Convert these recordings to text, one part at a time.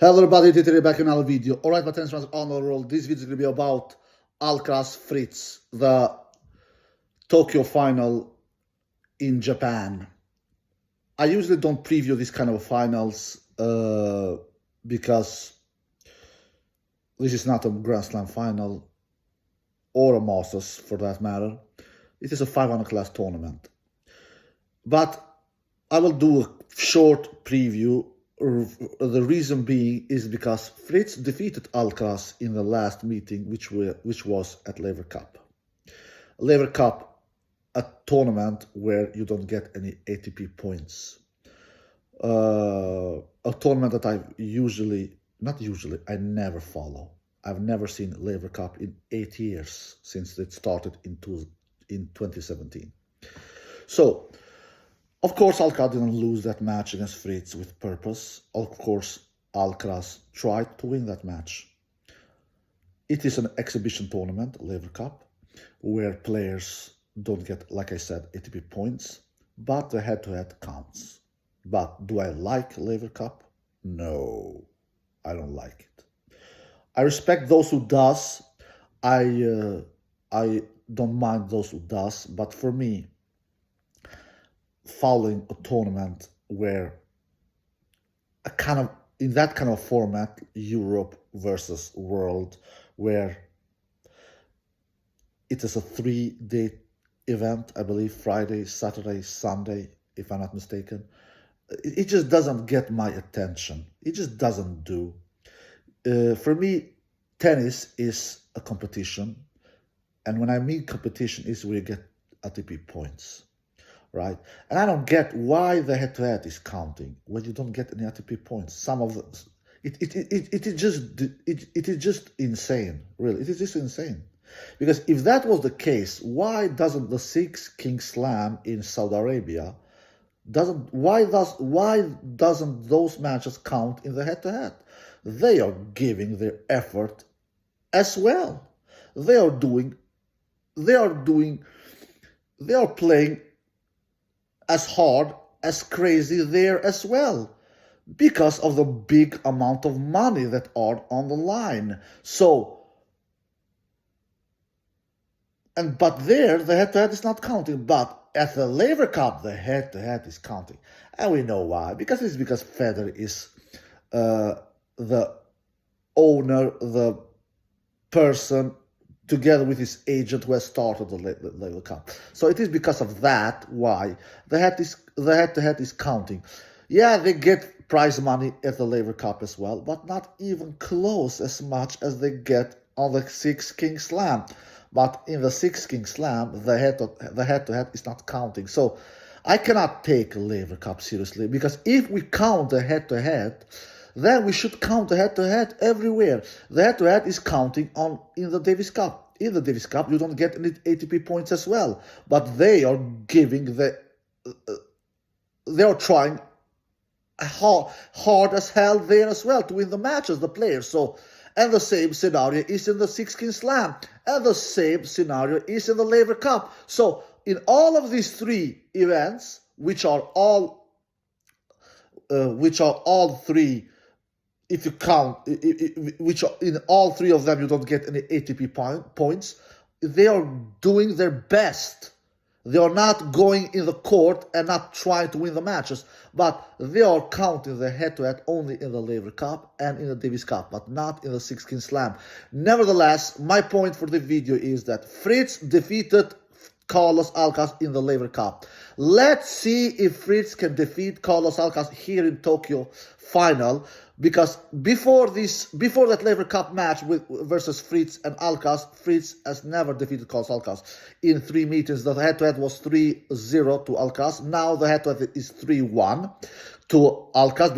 Hello everybody, today back in another video. Alright, my tennis friends on the roll. This video is going to be about Alcaraz Fritz, the Tokyo Final in Japan. I usually don't preview these kind of finals because this is not a Grand Slam final or a Masters for that matter. It is a 500 class tournament. But I will do a short preview. The reason being is because Fritz defeated Alcaraz in the last meeting, which was at Laver Cup. Laver Cup, a tournament where you don't get any ATP points. A tournament that I never follow. I've never seen Laver Cup in 8 years since it started in 2017. So, of course, Alcaraz didn't lose that match against Fritz with purpose. Of course, Alcaraz tried to win that match. It is an exhibition tournament, Laver Cup, where players don't get, like I said, ATP points, but the head-to-head counts. But do I like Laver Cup? No, I don't like it. I respect those who does. I don't mind those who does, but for me, following a tournament where in that kind of format, Europe versus world, where it is a 3-day event, I believe, Friday, Saturday, Sunday, if I'm not mistaken. It just doesn't get my attention. It just doesn't do. For me, tennis is a competition. And when I mean competition is where you get ATP points. Right, and I don't get why the head-to-head is counting when you don't get any ATP points. Some of it is just insane. Really, it is just insane. Because if that was the case, why doesn't the Six King Slam in Saudi Arabia why doesn't those matches count in the head-to-head? They are giving their effort as well. They are playing as hard, as crazy there as well, because of the big amount of money that are on the line. So, but there, the head-to-head is not counting, but at the Laver Cup, the head-to-head is counting. And we know why, because it's because Federer is the owner, the person, together with his agent who has started the Laver Cup. So it is because of that why the head-to-head is counting. Yeah, they get prize money at the Laver Cup as well, but not even close as much as they get on the Six King Slam. But in the Six King Slam, the head-to-head is not counting. So I cannot take Laver Cup seriously, because if we count the head-to-head, then we should count the head-to-head everywhere. The head-to-head is counting in the Davis Cup. In the Davis Cup, you don't get any ATP points as well. But they are giving they are trying hard as hell there as well to win the matches, the players. So, and the same scenario is in the Six King Slam. And the same scenario is in the Laver Cup. So, in all of these 3 events, which are all 3, if you count, which in all 3 of them you don't get any ATP points, they are doing their best. They are not going in the court and not trying to win the matches, but they are counting the head-to-head only in the Laver Cup and in the Davis Cup, but not in the Six King Slam. Nevertheless, my point for the video is that Fritz defeated Carlos Alcaraz in the Laver Cup. Let's see if Fritz can defeat Carlos Alcaraz here in Tokyo Final, because before that Laver Cup match versus Fritz and Alcaraz, Fritz has never defeated Carlos Alcaraz in 3 meetings. The head-to-head was 3-0 to Alcaraz. Now the head-to-head is 3-1 to Alcaraz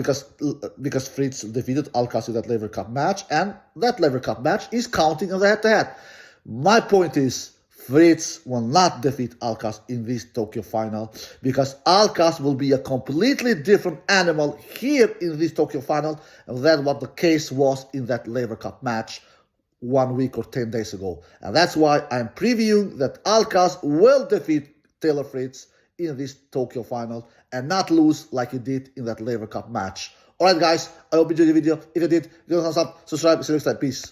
because Fritz defeated Alcaraz in that Laver Cup match, and that Laver Cup match is counting on the head-to-head. My point is, Fritz will not defeat Alcaraz in this Tokyo Final, because Alcaraz will be a completely different animal here in this Tokyo Final than what the case was in that Laver Cup match 1 week or 10 days ago. And that's why I'm previewing that Alcaraz will defeat Taylor Fritz in this Tokyo Final and not lose like he did in that Laver Cup match. Alright guys, I hope you enjoyed the video. If you did, give it a thumbs up, subscribe, see you next time. Peace.